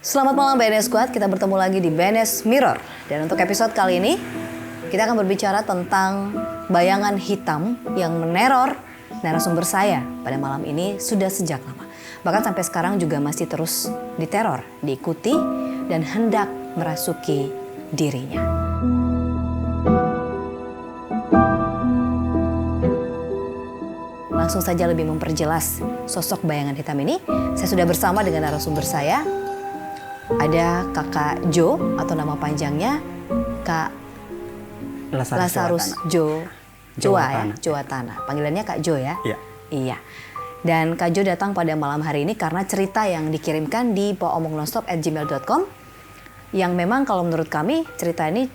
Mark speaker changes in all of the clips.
Speaker 1: Selamat malam BNS Squad, kita bertemu lagi di BNS Mirror. Dan untuk episode kali ini, kita akan berbicara tentang bayangan hitam yang meneror narasumber saya pada malam ini sudah sejak lama. Bahkan sampai sekarang juga masih terus diteror, diikuti, dan hendak merasuki dirinya. Langsung saja lebih memperjelas sosok bayangan hitam ini, saya sudah bersama dengan narasumber saya. Ada Kakak Jo atau nama panjangnya Kak Lazarus Joatana. Panggilannya Kak Jo ya?
Speaker 2: Iya.
Speaker 1: Iya. Dan Kak Jo datang pada malam hari ini karena cerita yang dikirimkan di poomonggnonstop@gmail.com yang memang kalau menurut kami cerita ini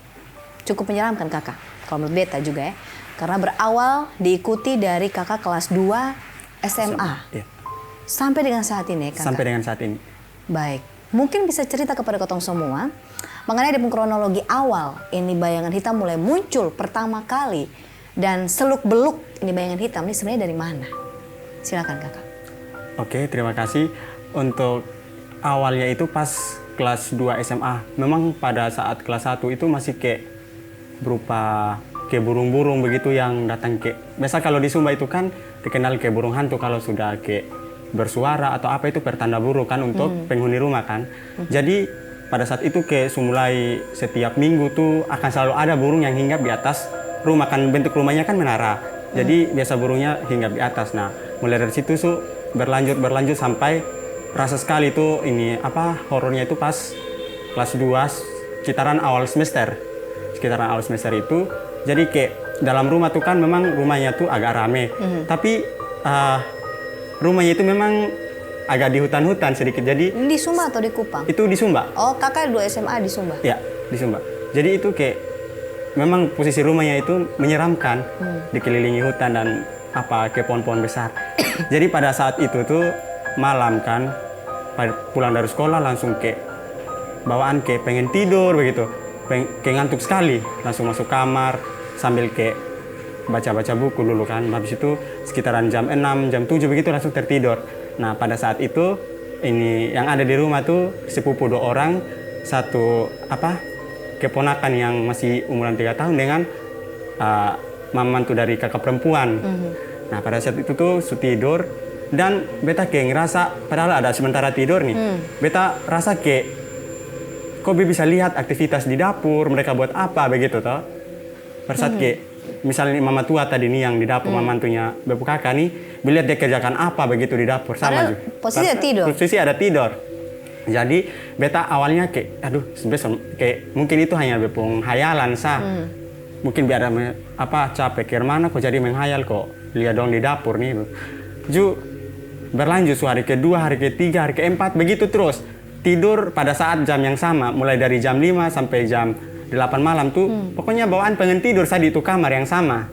Speaker 1: cukup menyeramkan Kakak. Kalau menurut Beta juga ya. Karena berawal diikuti dari Kakak kelas 2 SMA.
Speaker 2: Iya.
Speaker 1: Sampai dengan saat ini Kakak?
Speaker 2: Sampai dengan saat ini.
Speaker 1: Baik. Mungkin bisa cerita kepada Kotong semua mengenai dari kronologi awal ini bayangan hitam mulai muncul pertama kali dan seluk-beluk ini bayangan hitam ini sebenarnya dari mana? Silakan Kakak.
Speaker 2: Oke, terima kasih. Untuk awalnya itu pas kelas 2 SMA. Memang pada saat kelas 1 itu masih kayak berupa kayak burung-burung begitu yang datang biasa kalau di Sumba itu kan dikenal kayak burung hantu kalau sudah kayak bersuara atau apa itu pertanda buruk kan untuk penghuni rumah kan. Jadi pada saat itu kayak mulai setiap minggu tuh akan selalu ada burung yang hinggap di atas rumah kan, bentuk rumahnya kan menara. Jadi biasa burungnya hinggap di atas. Nah, mulai dari situ tuh berlanjut sampai rasa sekali tuh ini horornya itu pas kelas 2 sekitaran awal semester. Sekitaran awal semester itu jadi kayak dalam rumah tuh kan memang rumahnya tuh agak rame. Tapi rumahnya itu memang agak di hutan-hutan sedikit. Jadi
Speaker 1: di Sumba atau di Kupang?
Speaker 2: Itu di Sumba.
Speaker 1: Oh, Kakak 2 SMA di Sumba?
Speaker 2: Ya, di Sumba. Jadi itu kayak memang posisi rumahnya itu menyeramkan, dikelilingi hutan dan kayak pohon-pohon besar. Jadi pada saat itu tuh malam kan, pulang dari sekolah langsung kayak bawaan kayak pengen tidur begitu, kayak ngantuk sekali, langsung masuk kamar sambil kayak baca-baca buku dulu kan. Habis itu sekitaran jam 6, jam 7 begitu langsung tertidur. Nah, pada saat itu ini yang ada di rumah tuh sepupu 2 orang, satu keponakan yang masih umuran 3 tahun dengan mamantu dari kakak perempuan. Nah, pada saat itu tuh tidur dan beta kayak ngerasa padahal ada sementara tidur nih. Beta rasa kayak kok bisa lihat aktivitas di dapur, mereka buat apa begitu toh. Pada saat kayak misalnya mama tua tadi nih yang di dapur, mamantunya bepu kakak nih, melihat dia kerjakan apa begitu di dapur sama juga.
Speaker 1: Posisi ada tidur.
Speaker 2: Posisi ada tidur. Jadi beta awalnya kayak sebenarnya kayak mungkin itu hanya bepung hayalan sah. Mungkin biar capek mana kok jadi menghayal kok lihat dong di dapur nih. Berlanjut hari kedua, hari ketiga, hari keempat begitu terus. Tidur pada saat jam yang sama, mulai dari jam 5 sampai jam 8 malam tuh, pokoknya bawaan pengen tidur saya di itu kamar yang sama.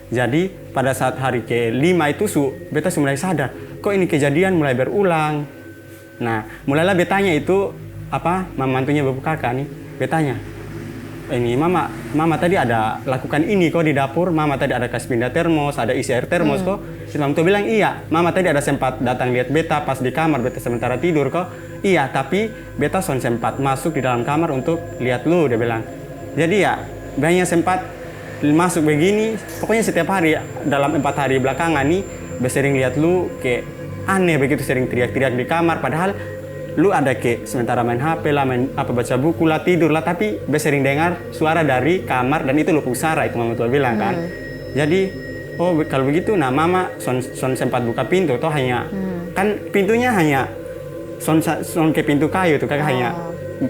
Speaker 2: Jadi pada saat hari ke-5 itu beta mulai sadar, kok ini kejadian mulai berulang. Nah, mulailah betanya itu mamantunya bapak kakak nih, betanya. Ini mama tadi ada lakukan ini kok di dapur, mama tadi ada kasih pindah termos, ada isi air termos kok. Si mama tuh bilang iya, mama tadi ada sempat datang lihat beta pas di kamar, beta sementara tidur kok. Iya, tapi beta sempat masuk di dalam kamar untuk lihat lu, dia bilang. Jadi ya, banyak sempat masuk begini, pokoknya setiap hari dalam 4 hari belakangan nih, beta sering lihat lu kayak aneh begitu, sering teriak-teriak di kamar, padahal lu ada kayak sementara main HP lah, baca buku lah, tidur lah, tapi beta sering dengar suara dari kamar dan itu lu pusara, itu mama tua bilang kan. Jadi, kalau begitu, nah mama sempat buka pintu, toh hanya, kan pintunya hanya son ke pintu kayu tuh kan hanya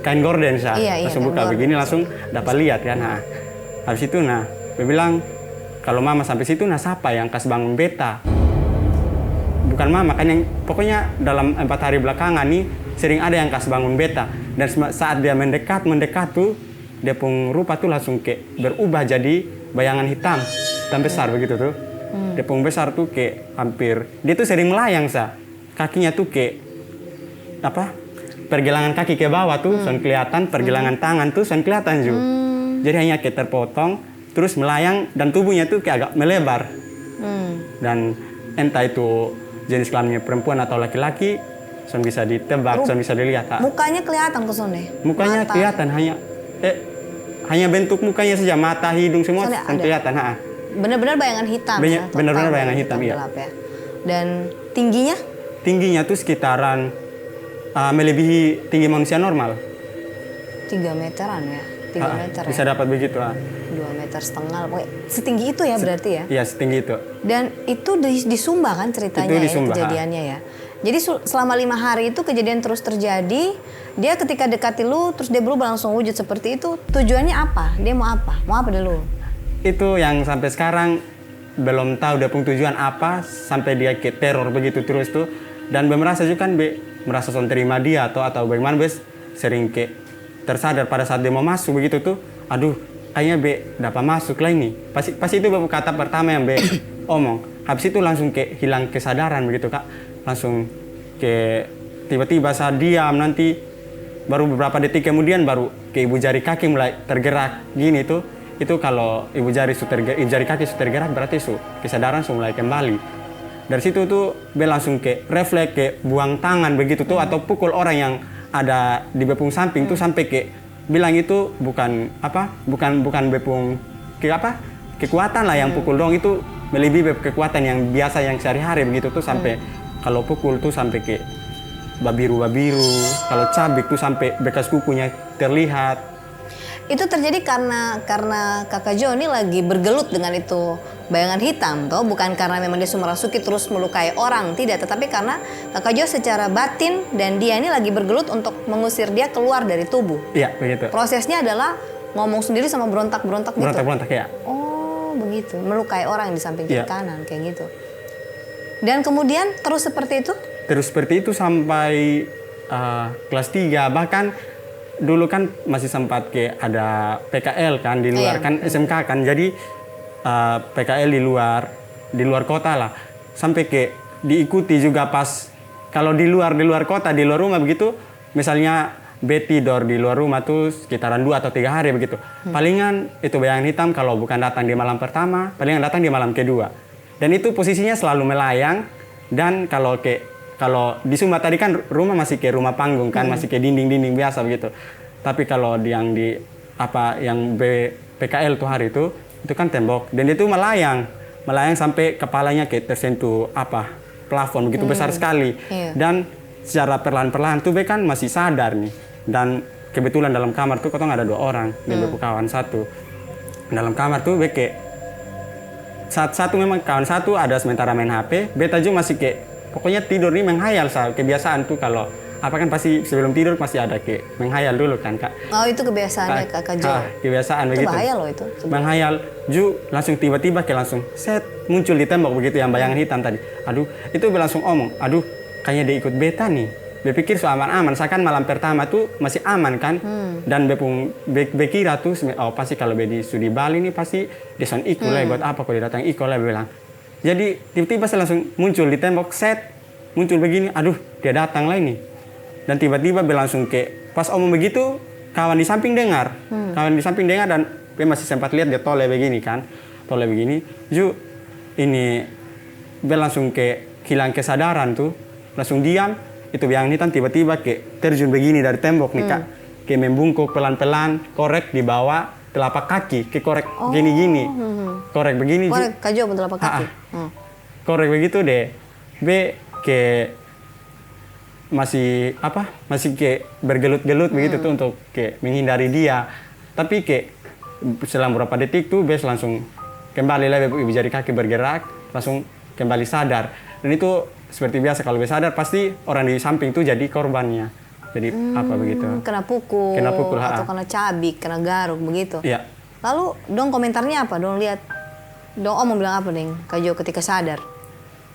Speaker 2: kain gorden sah. Langsung buka begini langsung dapat lihat kan. Nah, habis itu dia bilang kalau mama sampai situ siapa yang kasih bangun beta? Bukan mama kan yang pokoknya dalam 4 hari belakangan nih sering ada yang kasih bangun beta dan saat dia mendekat tuh dia pun rupa tuh langsung kayak berubah jadi bayangan hitam besar begitu tuh. Dia pun besar tuh kayak hampir dia tuh sering melayang sah. Kakinya tuh kayak pergelangan kaki ke bawah tuh son kelihatan, pergelangan tangan tuh son kelihatan juga. Jadi hanya kayak terpotong terus melayang dan tubuhnya tuh kayak agak melebar. Dan entah itu jenis kelaminnya perempuan atau laki-laki son bisa ditebak, son bisa dilihat.
Speaker 1: Mukanya kelihatan ke Sonde?
Speaker 2: Mukanya
Speaker 1: Mata.
Speaker 2: kelihatan, hanya bentuk mukanya saja, mata, hidung semua
Speaker 1: Sonde ada.
Speaker 2: kelihatan.
Speaker 1: Benar-benar bayangan hitam ya?
Speaker 2: Benar-benar
Speaker 1: Total
Speaker 2: bayangan hitam, iya.
Speaker 1: gelap ya. Dan tingginya?
Speaker 2: Tingginya tuh sekitaran melebihi tinggi manusia normal.
Speaker 1: 3 meteran ya? 3 meter
Speaker 2: Bisa
Speaker 1: ya?
Speaker 2: dapat begitu.
Speaker 1: 2,5 meter. Pokoknya setinggi itu ya berarti ya?
Speaker 2: Iya, setinggi itu.
Speaker 1: Dan itu di Sumba kan ceritanya
Speaker 2: Itu di
Speaker 1: ya,
Speaker 2: Sumba,
Speaker 1: kejadiannya ya. Jadi selama 5 hari itu kejadian terus terjadi. Dia ketika dekati lu, terus dia berubah langsung wujud seperti itu. Tujuannya apa? Dia mau apa? Mau apa dari lu?
Speaker 2: Itu yang sampai sekarang belum tahu dia punya tujuan apa, sampai dia ke teror begitu terus tuh. Dan merasa juga kan merasa son terima dia atau bagaimana sering ke tersadar pada saat dia mau masuk begitu tuh. Aduh, kayaknya dapat masuk lah ini. Pasti itu kata pertama yang omong. Habis itu langsung ke hilang kesadaran begitu Kak. Langsung ke tiba-tiba saat diam, nanti baru beberapa detik kemudian baru ke ibu jari kaki mulai tergerak gini tuh. Itu kalau ibu jari kaki sudah tergerak berarti kesadaran mulai kembali. Dari situ tuh langsung ke refleks ke buang tangan begitu tuh, atau pukul orang yang ada di bepung samping tuh, sampai ke bilang itu bukan bepung kekuatan lah yang pukul dong, itu melebihi kekuatan yang biasa yang sehari-hari begitu tuh, sampai kalau pukul tuh sampai ke babiru, kalau cabik tuh sampai bekas kukunya terlihat.
Speaker 1: Itu terjadi karena Kakak Jo ini lagi bergelut dengan itu bayangan hitam toh, bukan karena memang dia merasuki terus melukai orang, tidak, tetapi karena Kakak Jo secara batin dan dia ini lagi bergelut untuk mengusir dia keluar dari tubuh.
Speaker 2: Iya, begitu.
Speaker 1: Prosesnya adalah ngomong sendiri sama berontak-berontak gitu.
Speaker 2: Berontak ya.
Speaker 1: Oh, begitu. Melukai orang di samping kiri
Speaker 2: Iya.
Speaker 1: kanan kayak gitu. Dan kemudian terus seperti itu?
Speaker 2: Terus seperti itu sampai kelas 3, bahkan dulu kan masih sempat ada PKL kan di luar, kan SMK kan, jadi PKL di luar kota lah, sampai diikuti juga pas kalau di luar kota, di luar rumah begitu, misalnya tidur di luar rumah tuh sekitaran 2 atau 3 hari begitu. Palingan itu bayangan hitam kalau bukan datang di malam pertama, palingan datang di malam kedua, dan itu posisinya selalu melayang. Dan kalau di Sumba tadi kan rumah masih ke rumah panggung kan, masih ke dinding-dinding biasa begitu. Tapi kalau yang PKL tuh hari itu kan tembok, dan itu melayang sampai kepalanya tersentuh plafon begitu besar sekali.
Speaker 1: Iya.
Speaker 2: Dan secara perlahan-perlahan tuh kan masih sadar nih. Dan kebetulan dalam kamar tuh ada 2 orang, dan kawan 1. Dalam kamar tuh satu memang kawan 1 ada sementara main HP, beta juga masih pokoknya tidur nih menghayal. Kebiasaan tuh kalau kan pasti sebelum tidur pasti ada menghayal dulu kan Kak.
Speaker 1: Oh, itu kebiasaannya Kakak Jo.
Speaker 2: Kebiasaan
Speaker 1: Itu
Speaker 2: begitu.
Speaker 1: bahaya loh itu.
Speaker 2: Menghayal langsung tiba-tiba langsung muncul di tembok begitu yang bayangan hitam tadi. Aduh, itu langsung omong, aduh kayaknya dia ikut beta nih. Berpikir so aman-aman, seakan malam pertama tuh masih aman kan. Dan bekira tuh, oh pasti kalau di studi Bali nih pasti dia son ikut lah, buat apa kalau dia datang ikut lah, bilang. Jadi tiba-tiba saya langsung muncul di tembok, muncul begini, aduh dia datang lah ini. Dan tiba-tiba langsung pas omong begitu, kawan di samping dengar. Kawan di samping dengar, dan dia masih sempat lihat dia toleh begini kan. Toleh begini, ini langsung hilang kesadaran tuh, langsung diam. Itu bayangan hitam tiba-tiba terjun begini dari tembok nih Kak. Membungkuk pelan-pelan, korek di bawah telapak kaki, korek gini-gini. Korek begini.
Speaker 1: Korek Kak Jo telapak kaki.
Speaker 2: Korek begitu deh. Masih bergelut-gelut begitu tuh untuk menghindari dia. Tapi selang beberapa detik tuh langsung kembali lah, ibu jari kaki bergerak, langsung kembali sadar. Dan itu seperti biasa kalau sadar pasti orang di samping tuh jadi korbannya. Jadi begitu.
Speaker 1: Kena pukul atau kena cabik, kena garuk begitu.
Speaker 2: Iya.
Speaker 1: Lalu dong komentarnya apa? Dong lihat, mau bilang apa nih Kak Jo ketika sadar?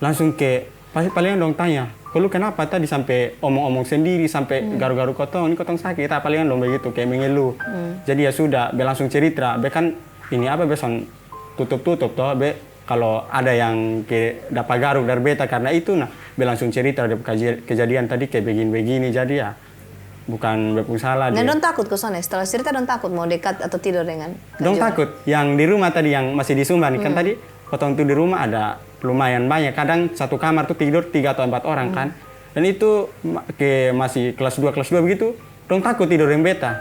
Speaker 2: Langsung pasti paling dong tanya, lu kenapa tadi sampai omong-omong sendiri, sampai garu-garu ini kotong sakit, palingan dong begitu mengeluh. Jadi ya sudah, langsung cerita, kan ini beson tutup-tutup toh, kalau ada yang dapat garuk dari beta karena itu, langsung cerita ada kejadian tadi begini-begini, jadi ya bukan bepung salah.
Speaker 1: Nah, dong takut ke sana, setelah cerita dong takut mau dekat atau tidur dengan Kak
Speaker 2: dong
Speaker 1: Jo?
Speaker 2: Takut, yang di rumah tadi yang masih di Sumba nih, kan tadi kotong tuh di rumah ada lumayan banyak, kadang satu kamar tuh tidur 3 atau 4 orang kan. Dan itu masih kelas 2 begitu, dong takut tidur yang beta.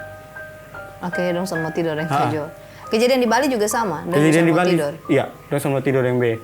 Speaker 1: Oke, dong mau tidur yang Kajo. Kejadian di Bali juga sama?
Speaker 2: Kejadian di Bali,
Speaker 1: tidur?
Speaker 2: iya, dong mau tidur yang B.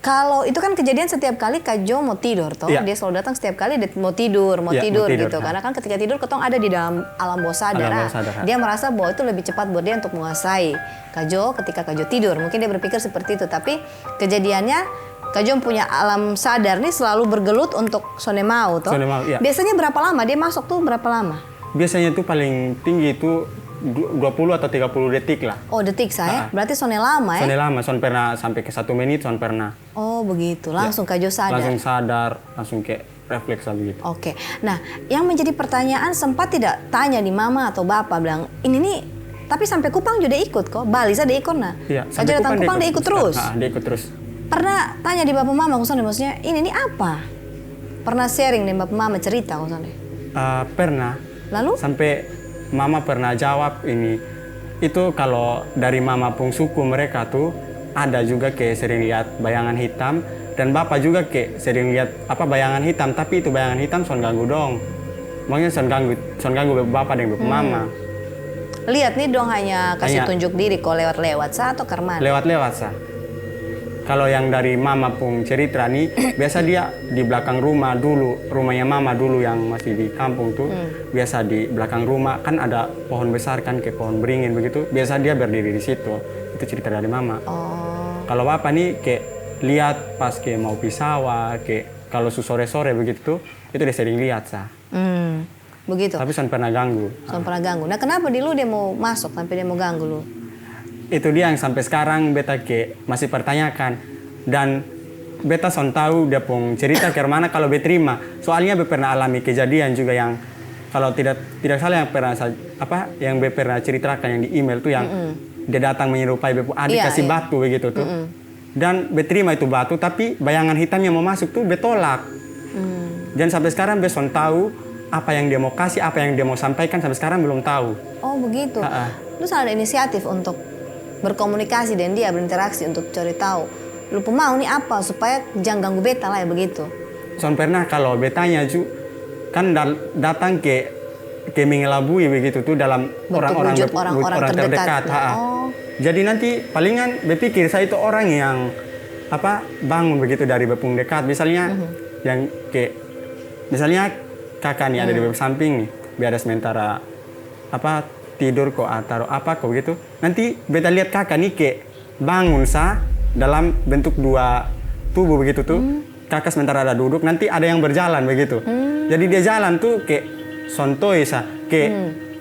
Speaker 1: Kalau itu kan kejadian setiap kali Kajo mau tidur, toh
Speaker 2: Iya.
Speaker 1: dia selalu datang setiap kali dia mau tidur
Speaker 2: Iya, mau tidur,
Speaker 1: gitu. Karena kan ketika tidur ketong ada di dalam alam bawah sadar.
Speaker 2: Alam bawah sadar,
Speaker 1: Dia merasa bahwa itu lebih cepat buat dia untuk menguasai Kajo ketika Kajo tidur. Mungkin dia berpikir seperti itu, tapi kejadiannya Kajo punya alam sadar nih selalu bergelut untuk Sonemau, toh.
Speaker 2: Sonemau, iya.
Speaker 1: Biasanya berapa lama dia masuk tuh, berapa lama?
Speaker 2: Biasanya tuh paling tinggi itu 20 atau 30 detik lah.
Speaker 1: Oh, detik saya. Berarti Sone lama ya?
Speaker 2: Sone lama, Son pernah sampai ke 1 menit, Son pernah.
Speaker 1: Oh, begitu. Langsung Kajo sadar.
Speaker 2: Langsung sadar, langsung kayak refleks lah begitu.
Speaker 1: Oke. Nah, yang menjadi pertanyaan sempat tidak tanya di mama atau bapak bilang, ini nih, tapi sampai Kupang juga ikut kok. Bali saya ikut nah.
Speaker 2: Iya,
Speaker 1: Kajo datang Kupang dia ikut terus.
Speaker 2: Dia ikut terus.
Speaker 1: Pernah tanya di bapak mama Kusane, maksudnya ini nih apa? Pernah sharing dengan bapak mama cerita Kusane?
Speaker 2: Pernah.
Speaker 1: Lalu?
Speaker 2: Sampai mama pernah jawab ini. Itu kalau dari mama pun suku mereka tuh ada juga kayak sering lihat bayangan hitam, dan bapak juga kayak sering lihat bayangan hitam, tapi itu bayangan hitam son ganggu dong. Makanya son ganggu bapak dan bapak mama.
Speaker 1: Lihat nih dong hanya kasih tunjuk diri kok lewat-lewat sah atau kerman?
Speaker 2: Lewat-lewat sah. Kalau yang dari mama pun cerita nih, biasa dia di belakang rumah dulu, rumahnya mama dulu yang masih di kampung tuh, biasa di belakang rumah kan ada pohon besar kan, kayak pohon beringin begitu, biasa dia berdiri di situ. Itu cerita dari mama.
Speaker 1: Oh.
Speaker 2: Kalau bapak nih kayak lihat pas kayak mau pisawah, kayak kalau sore-sore begitu tuh, itu dia sering lihat sah.
Speaker 1: Begitu.
Speaker 2: Tapi son pernah ganggu.
Speaker 1: Son pernah ganggu. Nah, kenapa di lu dia mau masuk sampai dia mau ganggu lu?
Speaker 2: Itu dia yang sampai sekarang beta ke masih pertanyakan, dan beta son tahu dia pun cerita ke mana kalau beta terima, soalnya beta pernah alami kejadian juga yang kalau tidak salah yang beta pernah ceritakan yang di email tuh yang dia datang menyerupai beta adik kasih batu begitu tuh, dan beta terima itu batu tapi bayangan hitamnya mau masuk tuh beta tolak. Dan sampai sekarang beta son tahu apa yang dia mau kasih, apa yang dia mau sampaikan, sampai sekarang belum tahu.
Speaker 1: Oh begitu. Terus ada inisiatif untuk berkomunikasi dan dia berinteraksi untuk cari tahu lu mau nih apa supaya jangan ganggu beta lah ya begitu.
Speaker 2: Son pernah kalau betanya ju kan datang ke mengelabui begitu tuh dalam orang-orang terdekat. Jadi nanti palingan berpikir saya itu orang yang bangun begitu dari bepung dekat, misalnya yang misalnya kakak nih ada di samping nih, biar sementara tidur kok atau kok begitu. Nanti beta lihat kakak nih kayak bangun dalam bentuk dua tubuh begitu tuh. Kakak sementara ada duduk, nanti ada yang berjalan begitu. Jadi dia jalan tuh kayak sontoi kayak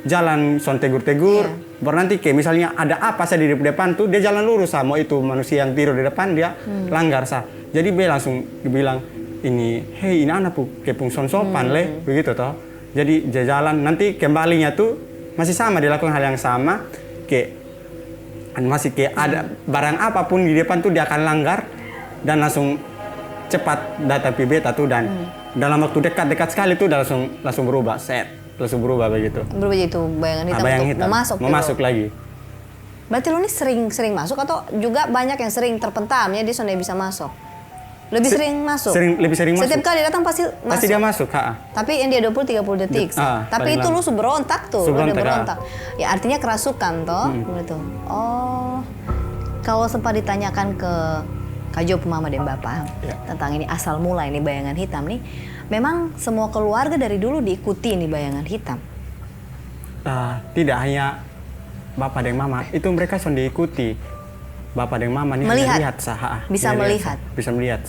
Speaker 2: jalan son tegur-tegur. Baru nanti kayak misalnya ada apa di depan tuh dia jalan lurus mau itu manusia yang tidur di depan dia langgar Jadi dia langsung bilang ini anak kayak pung son sopan begitu toh. Jadi dia jalan, nanti kembalinya tuh masih sama dilakukan hal yang sama, masih ada barang apapun di depan tuh dia akan langgar dan langsung cepat datang beta tuh, dan dalam waktu dekat sekali tuh langsung berubah langsung berubah begitu.
Speaker 1: Berubah itu bayangan hitam untuk mau masuk
Speaker 2: lagi.
Speaker 1: Berarti lu nih sering masuk atau juga banyak yang sering terpentam ya dia sudah bisa masuk? Lebih sering masuk?
Speaker 2: Lebih sering masuk.
Speaker 1: Setiap kali datang pasti masuk? Pasti
Speaker 2: dia masuk,
Speaker 1: Tapi yang dia 20-30 detik. Tapi itu lu berontak tuh. Udah berontak. Ya artinya kerasukan toh. Gitu. Oh. Kalau sempat ditanyakan ke Kajo Mama dan Bapak tentang ini asal mula ini bayangan hitam nih. Memang semua keluarga dari dulu diikuti ini bayangan hitam?
Speaker 2: Tidak hanya Bapak dan Mama. Itu mereka sudah diikuti. Bapak dan Mama nih melihat
Speaker 1: bisa melihat.
Speaker 2: Bisa melihat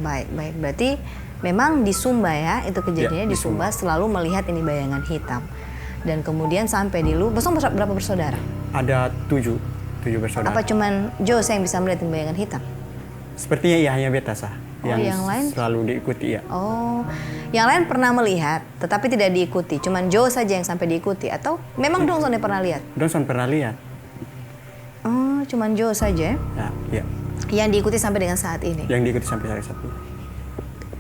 Speaker 1: Baik. Berarti memang di Sumba ya itu kejadiannya di Sumba selalu melihat ini bayangan hitam. Dan kemudian sampai di lu, berapa bersaudara?
Speaker 2: Ada 7 bersaudara.
Speaker 1: Apa cuman Jose yang bisa melihat ini bayangan hitam?
Speaker 2: Sepertinya iya hanya beta yang
Speaker 1: lain
Speaker 2: selalu diikuti ya.
Speaker 1: Oh, yang lain pernah melihat tetapi tidak diikuti. Cuman Joe saja yang sampai diikuti atau memang Dongson yang pernah lihat?
Speaker 2: Dongson pernah lihat.
Speaker 1: Oh, cuman Joe saja?
Speaker 2: Ya.
Speaker 1: Yang diikuti sampai dengan saat ini?
Speaker 2: Yang diikuti sampai saat ini.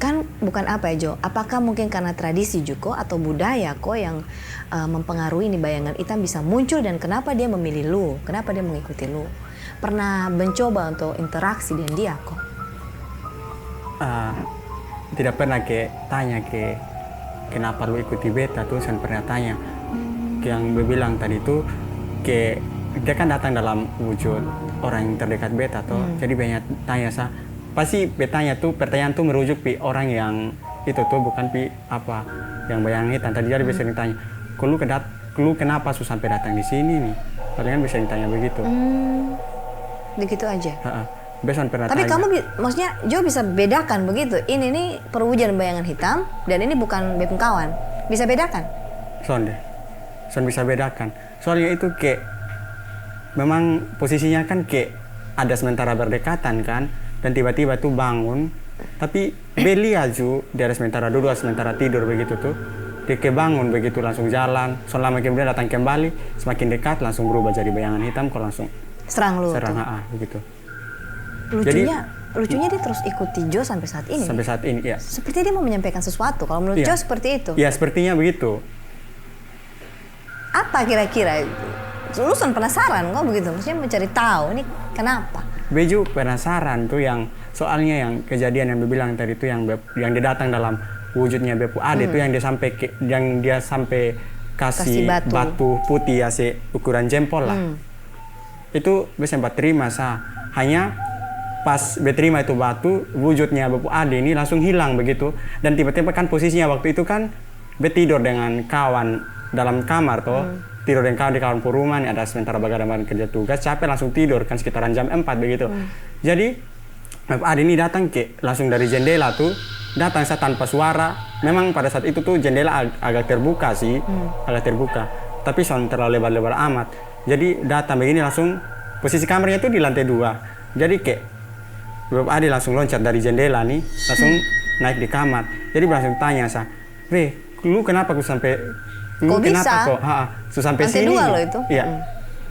Speaker 1: Kan bukan apa ya, Joe? Apakah mungkin karena tradisi Juko atau budaya kok yang mempengaruhi ini bayangan hitam bisa muncul dan kenapa dia memilih lu? Kenapa dia mengikuti lu? Pernah mencoba untuk interaksi dengan dia kok?
Speaker 2: tidak pernah ke tanya ke kenapa lu ikuti beta tuh, saya pernah tanya yang bilang tadi tuh ke dia kan datang dalam wujud orang yang terdekat beta tuh. Jadi banyak tanya pasti betanya tuh pertanyaan tuh merujuk pi orang yang itu tuh, bukan pi apa yang bayang hitam tadi. Jadi bisa ditanya lu kenapa susah sampai datang di sini nih, palingan bisa ditanya begitu.
Speaker 1: Begitu aja.
Speaker 2: Beson pernah
Speaker 1: Tapi
Speaker 2: tanya.
Speaker 1: kamu maksudnya Jo bisa bedakan begitu, ini nih perwujudan bayangan hitam dan ini bukan bepung kawan, bisa bedakan?
Speaker 2: Son bisa bedakan. Soalnya itu kayak memang posisinya kan kayak ada sementara berdekatan kan, dan tiba-tiba tuh bangun, tapi beli aja dia ada sementara duduk, sementara tidur begitu tuh. Dia kebangun begitu langsung jalan, selama kemudian datang kembali, semakin dekat langsung berubah jadi bayangan hitam, kok langsung
Speaker 1: Serang lu.
Speaker 2: begitu.
Speaker 1: Lucunya dia terus ikuti Jo sampai saat ini.
Speaker 2: Sampai saat ini, ya.
Speaker 1: Seperti dia mau menyampaikan sesuatu. Kalau menurut Jo seperti itu.
Speaker 2: Ya, sepertinya begitu.
Speaker 1: Apa kira-kira? Lu penasaran kok begitu? Maksudnya mencari tahu ini kenapa?
Speaker 2: Beju penasaran tuh yang soalnya yang kejadian yang bilang tadi itu yang dia datang dalam wujudnya Bepu Ade tuh yang dia sampai kasih batu putih ya ukuran jempol lah. Itu sempat terima hanya pas terima itu batu, wujudnya Bepu Ade ini langsung hilang begitu. Dan tiba-tiba kan posisinya waktu itu kan tidur dengan kawan dalam kamar toh. Tidur dengan kawan di kawan rumah nih, ada sementara bagadang kerja tugas, capek langsung tidur kan sekitaran jam 4 begitu. Jadi Bepu Ade ini datang langsung dari jendela tuh, datang tanpa suara. Memang pada saat itu tuh jendela agak terbuka sih, agak terbuka. Tapi soal terlalu lebar-lebar amat. Jadi datang begini langsung, posisi kamarnya tuh di lantai 2. Jadi Bepu Ade langsung loncat dari jendela nih, langsung naik di kamar. Jadi langsung tanya lu kenapa lu kenapa kok sampai sini?
Speaker 1: Lantai 2 loh itu.
Speaker 2: Iya.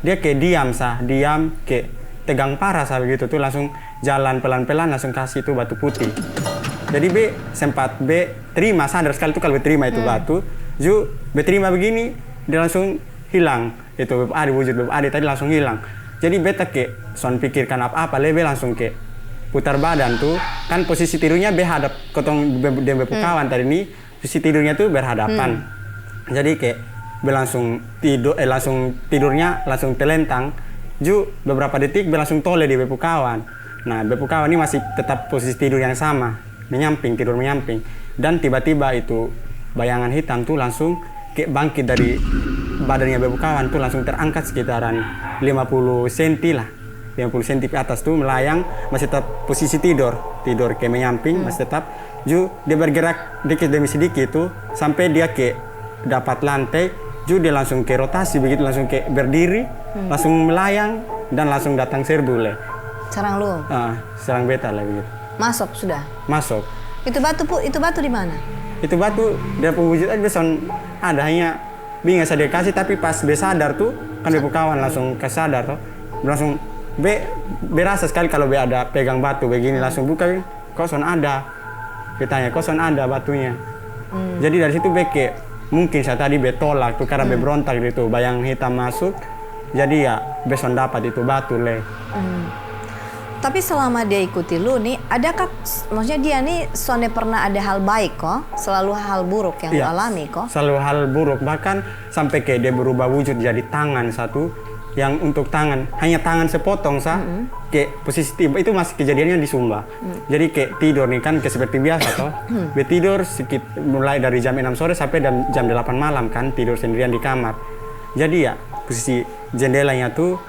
Speaker 2: Dia diam tegang parah begitu tuh, langsung jalan pelan-pelan langsung kasih itu batu putih. Jadi sempat terima, sadar sekali tuh kalau terima itu batu. Terima begini, dia langsung hilang. Itu Bepu Ade, wujud Bepu Ade tadi langsung hilang. Jadi beta son pikirkan apa-apa, lebih langsung putar badan tuh. Kan posisi tidurnya hadap kotong Bepu kawan tadi ini, posisi tidurnya tuh berhadapan. Jadi langsung tidurnya langsung telentang. Beberapa detik langsung tole di Bepu kawan. Nah, Bepu kawan ini masih tetap posisi tidur yang sama, tidur menyamping. Dan tiba-tiba itu bayangan hitam tuh langsung bangkit dari badannya Bepu kawan tuh, langsung terangkat sekitaran 50 cm lah. 50 cm ke atas tuh melayang, masih tetap posisi tidur menyamping, masih tetap. Dia bergerak dikit demi sedikit tuh sampai dia dapat lantai. Dia langsung rotasi begitu, langsung berdiri, langsung melayang dan langsung datang serbu le.
Speaker 1: Serang lu?
Speaker 2: Serang beta lah begitu.
Speaker 1: Masuk sudah?
Speaker 2: Masuk.
Speaker 1: Itu batu di mana?
Speaker 2: Itu batu dia wujud aja ada, hanya bingung saya kasih, tapi pas sadar tuh kan Bepu kawan langsung kesadar tuh, langsung berasa sekali kalau ada pegang batu begini, langsung buka, kosong ada. Ditanya kosong ada batunya. Jadi dari situ mungkin saya tadi tolak tuh karena berontak gitu, bayang hitam masuk. Jadi ya beson dapat itu batu le.
Speaker 1: Tapi selama dia ikuti lu nih, adakah maksudnya dia nih pernah ada hal baik kok? Selalu hal buruk yang lu alami kok? Selalu hal buruk, bahkan sampai dia berubah wujud jadi tangan satu, yang untuk tangan hanya tangan sepotong posisi itu masih kejadiannya di Sumba. Jadi tidur nih kan seperti biasa toh. Tidur mulai dari jam 6 sore sampai jam 8 malam kan, tidur sendirian di kamar. Jadi ya posisi jendelanya tuh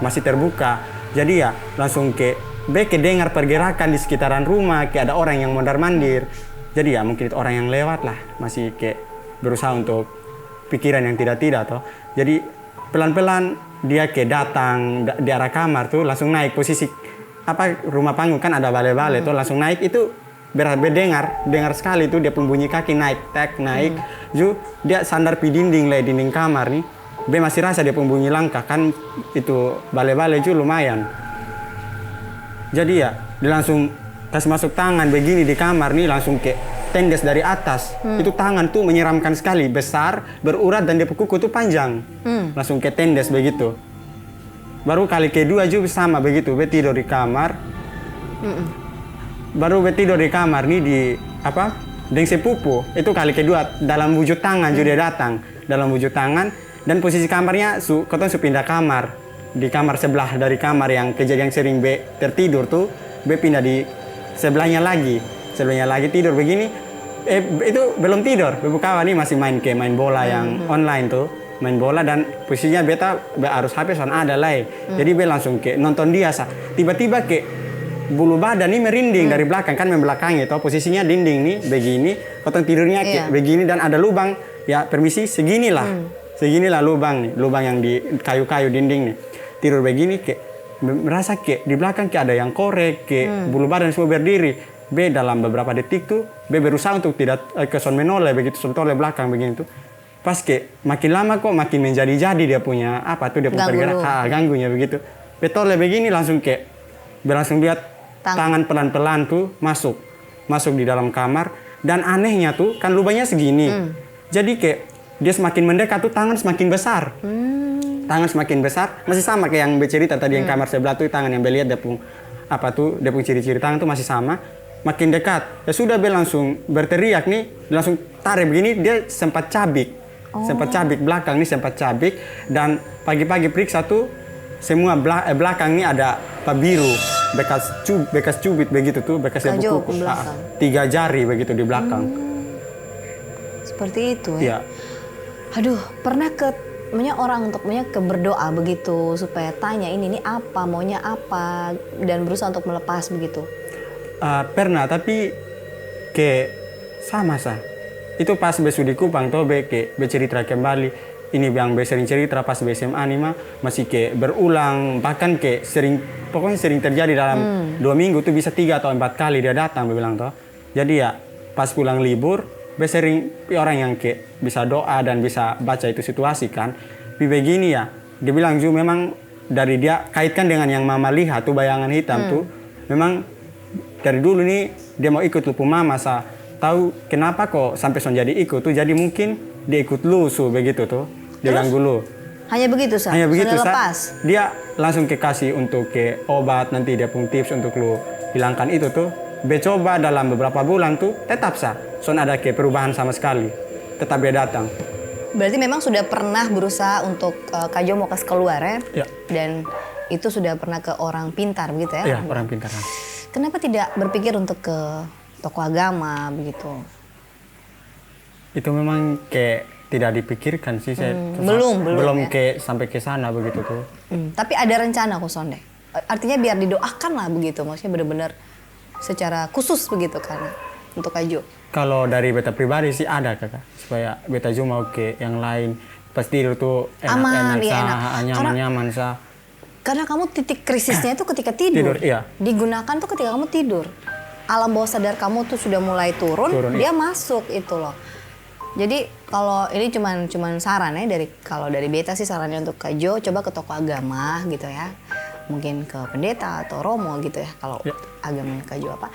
Speaker 1: masih terbuka. Jadi ya langsung dengar pergerakan di sekitaran rumah, ada orang yang mondar-mandir. Jadi ya mungkin itu orang yang lewat lah, masih berusaha untuk pikiran yang tidak toh. Jadi pelan-pelan dia datang di arah kamar tuh, langsung naik posisi rumah panggung kan ada bale-bale tuh, langsung naik itu dengar sekali tuh dia bunyi kaki naik naik. Dia sandar di dinding kamar nih. Masih rasa dia bunyi langkah kan, itu bale-bale lumayan. Jadi ya dia langsung kasih masuk tangan begini di kamar nih, langsung tendes dari atas. Itu tangan tuh menyeramkan sekali, besar, berurat, dan dia kuku tuh panjang. Langsung tendes begitu. Baru kali kedua juga sama begitu, tidur di kamar.
Speaker 2: baru be tidur di kamar nih di apa? Deng sepupu. Itu kali kedua dalam wujud tangan juga dia datang. Dalam wujud tangan dan posisi kamarnya katong pindah kamar. Di kamar sebelah dari kamar yang kejadian sering be tertidur tuh, be pindah di sebelahnya lagi. Sebelahnya lagi tidur begini. Itu belum tidur. Bebu kawan nih masih main bola yang online tuh. Main bola dan posisinya beta harus HP soal ada lah. Jadi be langsung nonton dia tiba-tiba bulu badan ini merinding dari belakang kan membelakangi toh posisinya dinding nih begini, potong tidurnya begini dan ada lubang ya permisi seginilah lubang nih, lubang yang di kayu-kayu dinding nih. Tidur begini merasa di belakang ada yang korek bulu badan semua berdiri. B dalam beberapa detik tuh B berusaha untuk tidak keson menoleh begitu oleh belakang begini tuh. Pas makin lama kok makin menjadi-jadi dia punya apa tuh dia punya pergerakan ganggunya begitu. Betul begini langsung langsung lihat tangan pelan-pelan tuh masuk di dalam kamar dan anehnya tuh kan lubangnya segini. Jadi dia semakin mendekat tuh tangan semakin besar. Tangan semakin besar masih sama kayak yang bercerita tadi yang kamar sebelah tuh tangan yang lihat dia pun apa tuh dia pun ciri-ciri tangan tuh masih sama. Makin dekat. Ya sudah be langsung berteriak nih, langsung tarik begini dia sempat cabik. Sempat cabik belakang nih sempat cabik dan pagi-pagi periksa tuh semua belakang ini ada biru bekas cubit begitu tuh bekas kuku 3 jari begitu di belakang.
Speaker 1: Seperti itu ya.
Speaker 2: Iya.
Speaker 1: Pernah orang untuk berdoa begitu supaya tanya ini apa maunya apa dan berusaha untuk melepas begitu.
Speaker 2: Pernah tapi sama itu pas besu di Kupang tuh bercerita kembali ini yang sering cerita pas SMA nih mah masih berulang bahkan pokoknya sering terjadi dalam 2 minggu tuh bisa 3 atau 4 kali dia datang bilang toh. Jadi ya pas pulang libur sering orang yang bisa doa dan bisa baca itu situasi kan. Begini ya dia bilang juga memang dari dia kaitkan dengan yang mama lihat tuh bayangan hitam tuh memang dari dulu nih dia mau ikut lupu mama tahu kenapa kok sampai jadi ikut tuh jadi mungkin dia ikut lu begitu tuh dia ganggu lu
Speaker 1: hanya begitu
Speaker 2: hanya begitu
Speaker 1: lepas
Speaker 2: dia langsung kasih untuk obat nanti dia pun tips untuk lu hilangkan itu tuh coba dalam beberapa bulan tuh tetap ada perubahan sama sekali tetap dia datang.
Speaker 1: Berarti memang sudah pernah berusaha untuk Kak Jo mau keluar ya dan itu sudah pernah ke orang pintar begitu ya?
Speaker 2: Iya orang pintar.
Speaker 1: Kenapa tidak berpikir untuk ke tokoh agama begitu?
Speaker 2: Itu memang tidak dipikirkan sih saya.
Speaker 1: Belum
Speaker 2: ya? Sampai ke sana begitu tuh.
Speaker 1: Tapi ada rencana Sonde. Artinya biar didoakan lah begitu, maksudnya benar-benar secara khusus begitu kan untuk Kak Jo.
Speaker 2: Kalau dari beta pribadi sih ada kakak, supaya beta Jo mau yang lain pas tidur tuh enak-enak nyaman-nyaman
Speaker 1: Karena kamu titik krisisnya itu ketika tidur.
Speaker 2: Iya.
Speaker 1: Digunakan tuh ketika kamu tidur. Alam bawah sadar kamu tuh sudah mulai turun dia masuk itu loh. Jadi kalau ini cuman saran ya kalau dari beta sih sarannya untuk Kak Jo coba ke tokoh agama gitu ya. Mungkin ke pendeta atau romo gitu ya kalau agamanya Kak Jo apa.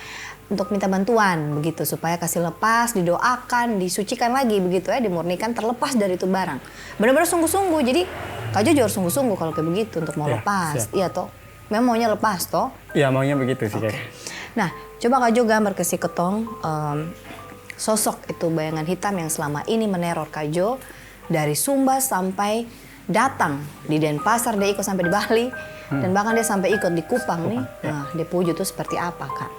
Speaker 1: Untuk minta bantuan begitu supaya kasih lepas, didoakan, disucikan lagi begitu ya, dimurnikan terlepas dari itu barang. Benar-benar sungguh-sungguh. Jadi Kak Jo harus sungguh-sungguh kalau kayak begitu untuk mau lepas. Iya toh. Memang maunya lepas toh?
Speaker 2: Iya maunya begitu sih.
Speaker 1: Okay. Nah, coba Kak Jo gambar ke si Ketong sosok itu bayangan hitam yang selama ini meneror Kak Jo dari Sumba sampai datang di Denpasar, dia ikut sampai di Bali dan bahkan dia sampai ikut di Kupang nih. Nah, dia puju itu seperti apa Kak?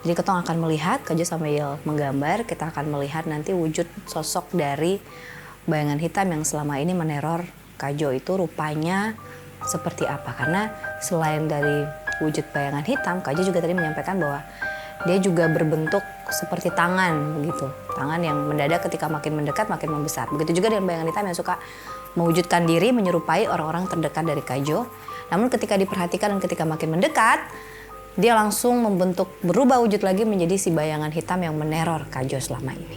Speaker 1: Jadi Ketong akan melihat, Kak Jo sambil menggambar, kita akan melihat nanti wujud sosok dari bayangan hitam yang selama ini meneror Kak Jo itu rupanya seperti apa. Karena selain dari wujud bayangan hitam, Kak Jo juga tadi menyampaikan bahwa dia juga berbentuk seperti tangan begitu. Tangan yang mendadak ketika makin mendekat makin membesar. Begitu juga dengan bayangan hitam yang suka mewujudkan diri menyerupai orang-orang terdekat dari Kak Jo. Namun ketika diperhatikan dan ketika makin mendekat, dia langsung berubah wujud lagi menjadi si bayangan hitam yang meneror Kak Jo selama ini.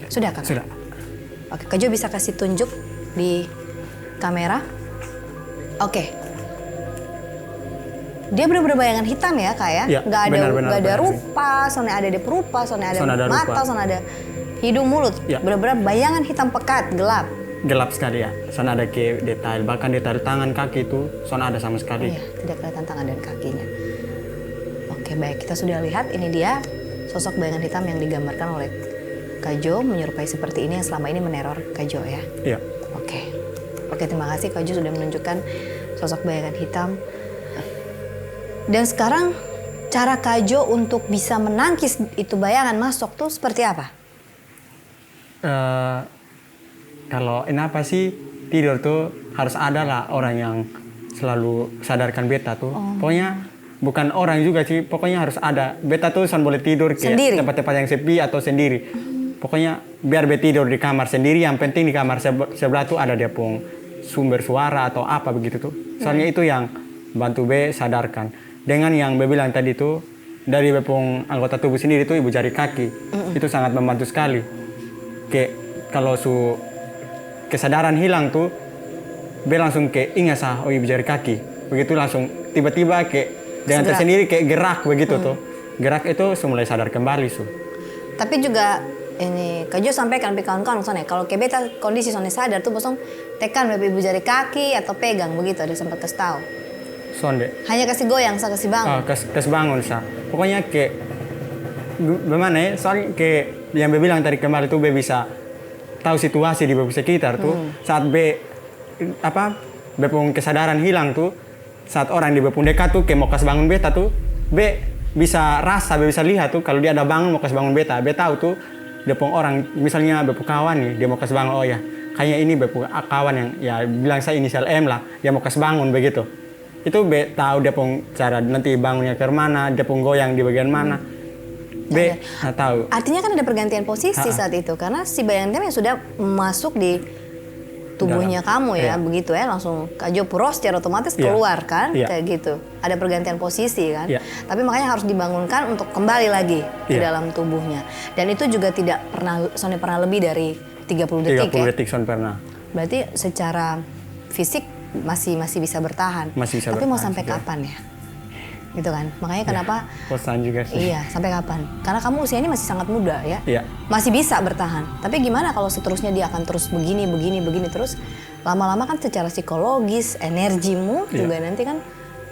Speaker 1: Sudah Kak?
Speaker 2: Sudah.
Speaker 1: Oke, Kak Jo bisa kasih tunjuk di kamera. Oke. Dia benar-benar bayangan hitam ya Kak ya? Nggak ada rupa, soalnya ada perupa, soalnya ada mata, soalnya ada hidung mulut. Benar-benar bayangan hitam pekat, gelap.
Speaker 2: Gelap sekali ya, soalnya ada detail, bahkan detail tangan kaki itu soalnya ada sama sekali.
Speaker 1: Iya, tidak kelihatan tangan dan kakinya. Oke. Oke, baik, kita sudah lihat ini dia sosok bayangan hitam yang digambarkan oleh Kak Jo menyerupai seperti ini yang selama ini meneror Kak Jo ya.
Speaker 2: Iya.
Speaker 1: Oke, terima kasih Kak Jo sudah menunjukkan sosok bayangan hitam. Dan sekarang cara Kak Jo untuk bisa menangkis itu bayangan masuk tuh seperti apa?
Speaker 2: Kalau kenapa sih tidur tuh harus ada lah orang yang selalu sadarkan beta tuh. Pokoknya bukan orang juga sih, pokoknya harus ada. Beta tuh boleh tidur ke tempat-tempat yang sepi atau sendiri. Pokoknya biar beta tidur di kamar sendiri, yang penting di kamar sebelah tuh ada dia pun sumber suara atau apa begitu tuh. Soalnya itu yang bantu be sadarkan. Dengan yang be bilang tadi tuh, dari be pun anggota tubuh sendiri tuh ibu jari kaki. Itu sangat membantu sekali. Kalau kesadaran hilang tuh, be langsung ingat sah, oh ibu jari kaki. Begitu langsung tiba-tiba dengan tersendiri gerak begitu tuh. Gerak itu mulai sadar kembali su.
Speaker 1: Tapi juga ini Kak Jo sampaikan ke kawan-kawan soalnya kalau beta kondisi soalnya sadar tuh bosong tekan ibu jari kaki atau pegang begitu ada sempat kasih tahu.
Speaker 2: Sonde.
Speaker 1: Hanya kasih goyang, saya kasih bangun.
Speaker 2: Kasih bangun sah. Pokoknya bagaimana ya? Soalnya yang be bilang tadi kemarin tuh be bisa tahu situasi di sekitar tuh saat be pun kesadaran hilang tuh. Saat orang di bepung dekat tuh mau kasih bangun beta tuh, be bisa rasa, be bisa lihat tuh kalau dia ada bangun mau kasih bangun beta. Be tahu tuh bepung orang, misalnya bepung kawan nih, dia mau kasih bangun, oh ya kayaknya ini bepung kawan yang ya bilang saya inisial M lah, dia mau kasih bangun begitu. Itu be tahu dia pun cara nanti bangunnya ke mana, dia pun goyang di bagian mana. Be tahu.
Speaker 1: Artinya kan ada pergantian posisi saat itu karena si bayangan yang sudah masuk di tubuhnya kamu ya, begitu ya, langsung Kak Jo puros secara otomatis keluar kan, kayak gitu. Ada pergantian posisi kan, tapi makanya harus dibangunkan untuk kembali lagi ke dalam tubuhnya. Dan itu juga tidak pernah lebih dari 30 detik
Speaker 2: 30 detik pernah.
Speaker 1: Berarti secara fisik masih bisa bertahan. Tapi mau sampai kapan ya? Gitu kan, makanya kenapa
Speaker 2: bosan juga sih.
Speaker 1: Iya, sampai kapan? Karena kamu usianya masih sangat muda ya, masih bisa bertahan. Tapi gimana kalau seterusnya dia akan terus begini terus, lama-lama kan secara psikologis energimu juga nanti kan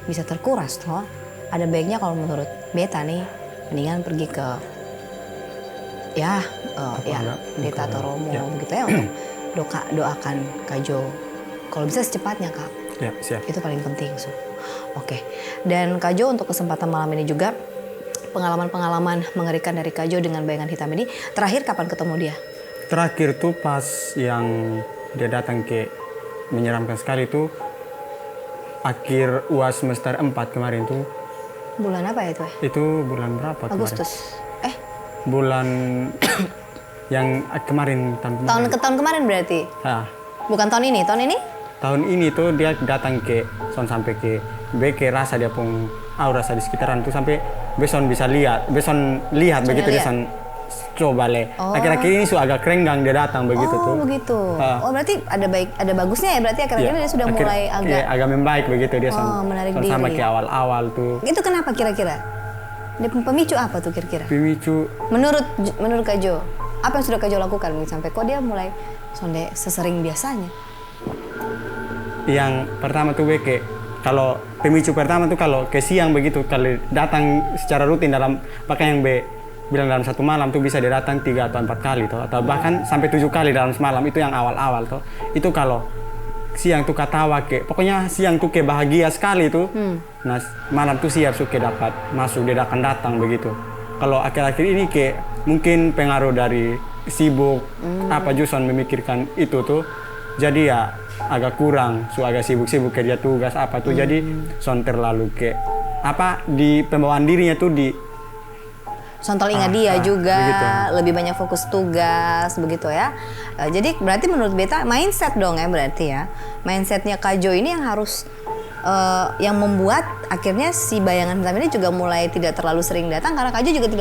Speaker 1: bisa terkuras toh. Ada baiknya kalau menurut beta nih, mendingan pergi ke pendeta atau romo begitu ya untuk doakan Kak Jo. Kalau bisa secepatnya Kak.
Speaker 2: Ya, siap.
Speaker 1: Itu paling penting Oke. Dan Kak Jo untuk kesempatan malam ini juga pengalaman-pengalaman mengerikan dari Kak Jo dengan bayangan hitam ini. Terakhir kapan ketemu dia?
Speaker 2: Terakhir tuh pas yang dia datang menyeramkan sekali tuh akhir UAS semester 4 kemarin tuh.
Speaker 1: Bulan apa ya itu?
Speaker 2: Itu bulan berapa kemarin?
Speaker 1: Agustus.
Speaker 2: Bulan yang kemarin
Speaker 1: tahun kemarin berarti? Bukan tahun ini? Tahun ini
Speaker 2: tuh dia datang sampai ke rasa dia pun rasa di sekitaran tuh sampai beson bisa lihat begitu dia coba akhir-akhir ini agak kerenggang dia datang begitu tuh.
Speaker 1: Begitu. Berarti ada bagusnya ya, berarti akhir-akhir ini dia sudah mulai
Speaker 2: agak membaik begitu dia
Speaker 1: menarik diri.
Speaker 2: Sama kayak awal-awal tuh.
Speaker 1: Itu kenapa kira-kira? Dia pemicu apa tuh kira-kira?
Speaker 2: Pemicu
Speaker 1: menurut Kak Jo, apa yang sudah Kak Jo lakukan sampai kok dia mulai sesering biasanya?
Speaker 2: Yang pertama tuh kalau pemicu pertama tuh kalau ke siang begitu, kalau datang secara rutin dalam yang bilang dalam satu malam tuh bisa dia datang 3 atau 4 kali tuh, atau bahkan sampai 7 kali dalam semalam, itu yang awal-awal tuh. Itu kalau siang tuh katawa pokoknya siang tuh bahagia sekali tuh. Nah malam tuh siap dapat masuk, dia akan datang begitu. Kalau akhir-akhir ini mungkin pengaruh dari sibuk juson memikirkan itu tuh, jadi ya agak kurang, agak sibuk-sibuk kerja tugas tuh, jadi terlalu di pembawaan dirinya tuh
Speaker 1: ingat dia juga
Speaker 2: begitu.
Speaker 1: Lebih banyak fokus tugas begitu ya. Jadi berarti menurut beta mindset dong ya, berarti ya mindsetnya Kak Jo ini yang harus yang membuat akhirnya si bayangan hitam ini juga mulai tidak terlalu sering datang, karena Kak Jo juga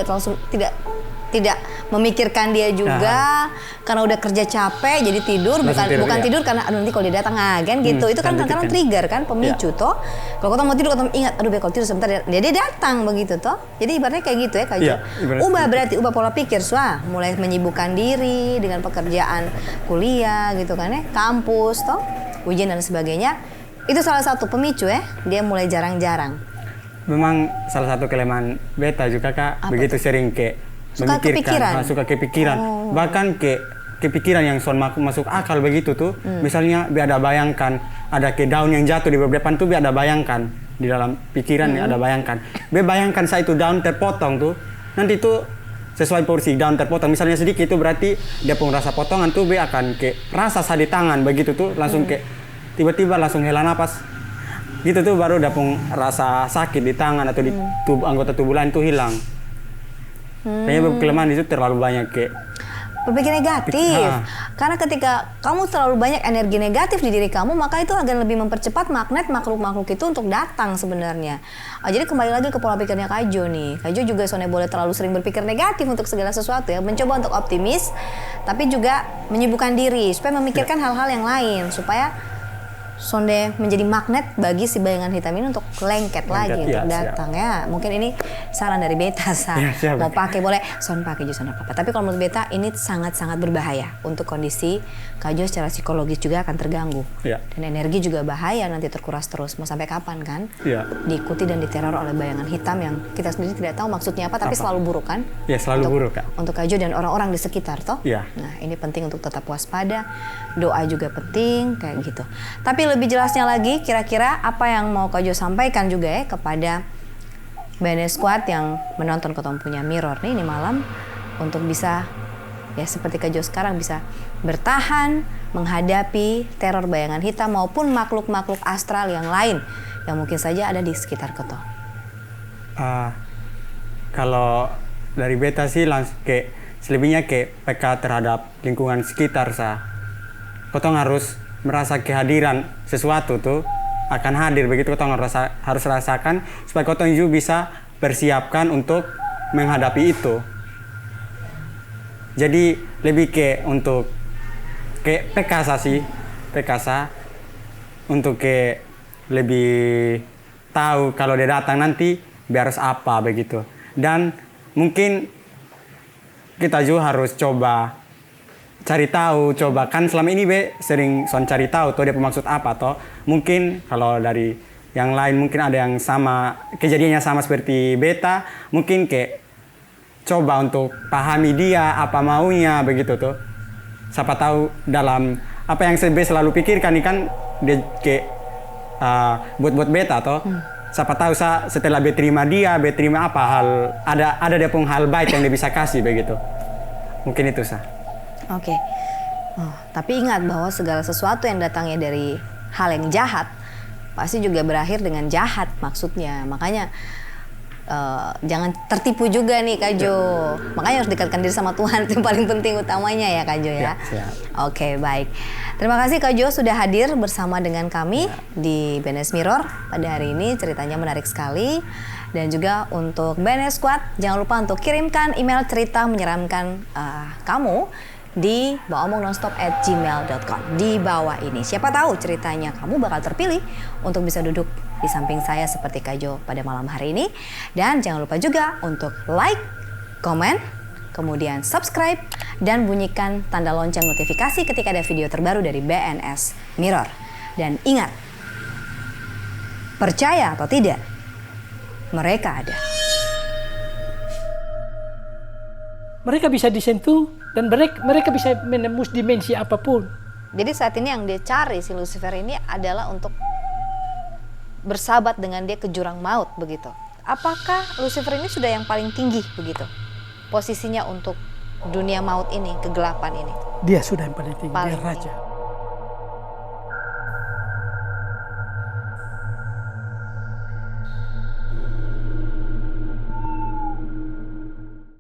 Speaker 1: tidak memikirkan dia juga karena udah kerja capek jadi tidur, bukan tidur karena nanti kalau dia datang kan gitu. Itu kan kadang-kadang trigger kan, pemicu toh. Kalau kau mau tidur kau ingat kalau tidur sebentar dia datang begitu toh. Jadi ibaratnya kayak gitu ya Kak Jo. Ubah pola pikir mulai menyibukkan diri dengan pekerjaan kuliah gitu kan ya, kampus toh, ujian dan sebagainya. Itu salah satu pemicu ya, dia mulai jarang-jarang.
Speaker 2: Memang salah satu kelemahan beta juga Kak,
Speaker 1: Apa
Speaker 2: begitu sering kayak
Speaker 1: Suka kepikiran?
Speaker 2: suka kepikiran. Bahkan kayak kepikiran yang masuk akal begitu tuh. Misalnya biar ada bayangkan, ada ke daun yang jatuh di depan tuh biar ada bayangkan. Di dalam pikiran ada bayangkan. Biar bayangkan saya itu daun terpotong tuh, nanti tuh sesuai porsi daun terpotong. Misalnya sedikit itu berarti dia pun rasa potongan tuh biar akan kayak rasa di tangan begitu tuh. Langsung kayak tiba-tiba langsung hela napas. Gitu tuh baru udah pun rasa sakit di tangan atau di anggota tubuh lain tuh hilang. Kayaknya kelemahan itu terlalu banyak kayak
Speaker 1: berpikir negatif. Karena ketika kamu terlalu banyak energi negatif di diri kamu, maka itu akan lebih mempercepat magnet makhluk-makhluk itu untuk datang sebenarnya. Jadi kembali lagi ke pola pikirnya Kak Jo nih. Kak Jo juga soalnya boleh terlalu sering berpikir negatif untuk segala sesuatu ya. Mencoba untuk optimis, tapi juga menyibukkan diri supaya memikirkan hal-hal yang lain. Supaya sonde menjadi magnet bagi si bayangan hitam ini untuk lengket lagi untuk datang ya. Mungkin ini saran dari beta mau pakai boleh, son pakai juga son apa. Tapi kalau menurut beta ini sangat-sangat berbahaya untuk kondisi Kak Jo secara psikologis juga akan terganggu. Dan energi juga bahaya nanti terkuras terus. Mau sampai kapan kan? Diikuti dan diteror oleh bayangan hitam yang kita sendiri tidak tahu maksudnya apa, tapi selalu buruk kan?
Speaker 2: Selalu buruk Kak.
Speaker 1: Untuk Kak Jo dan orang-orang di sekitar toh. Nah, ini penting untuk tetap waspada. Doa juga penting kayak gitu. Tapi lebih jelasnya lagi, kira-kira apa yang mau Kak Jo sampaikan juga ya kepada BNS Squad yang menonton Ketemu Punya Mirror nih ini malam untuk bisa ya seperti Kak Jo sekarang bisa bertahan menghadapi teror bayangan hitam maupun makhluk-makhluk astral yang lain yang mungkin saja ada di sekitar Keto.
Speaker 2: Kalau dari beta sih langsung kayak selebihnya kayak peka terhadap lingkungan sekitar Kotong harus merasa kehadiran sesuatu tuh akan hadir begitu kotong harus rasakan supaya kotong juga bisa persiapkan untuk menghadapi itu. Jadi lebih ke untuk kayak pekasa untuk kayak lebih tahu kalau dia datang nanti biar harus apa begitu. Dan mungkin kita juga harus coba cari tahu, coba kan selama ini sering cari tahu tuh dia bermaksud apa toh. Mungkin kalau dari yang lain mungkin ada yang sama kejadiannya sama seperti beta, mungkin kayak coba untuk pahami dia apa maunya begitu tuh. Siapa tahu dalam apa yang saya selalu pikirkan nih kan dia kayak buat beta toh. Siapa tahu setelah terima apa hal ada dia pun hal baik yang dia bisa kasih begitu. Mungkin itu
Speaker 1: Oke. Tapi ingat bahwa segala sesuatu yang datangnya dari hal yang jahat pasti juga berakhir dengan jahat maksudnya. Makanya jangan tertipu juga nih Kak Jo. Makanya harus dekatkan diri sama Tuhan, itu yang paling penting utamanya ya Kak Jo ya. Oke, baik. Terima kasih Kak Jo sudah hadir bersama dengan kami di BNS Mirror pada hari ini. Ceritanya menarik sekali. Dan juga untuk BNS Squad, jangan lupa untuk kirimkan email cerita menyeramkan kamu di baomongNonstop@gmail.com di bawah ini. Siapa tahu ceritanya kamu bakal terpilih untuk bisa duduk di samping saya seperti Kak Jo pada malam hari ini. Dan jangan lupa juga untuk like, komen, kemudian subscribe, dan bunyikan tanda lonceng notifikasi ketika ada video terbaru dari BNS Mirror. Dan ingat, percaya atau tidak, mereka ada.
Speaker 3: Mereka bisa disentuh dan mereka bisa menembus dimensi apapun.
Speaker 1: Jadi saat ini yang dia cari si Lucifer ini adalah untuk bersahabat dengan dia ke jurang maut begitu. Apakah Lucifer ini sudah yang paling tinggi begitu posisinya untuk dunia maut ini, kegelapan ini?
Speaker 3: Dia sudah yang paling tinggi, dia raja.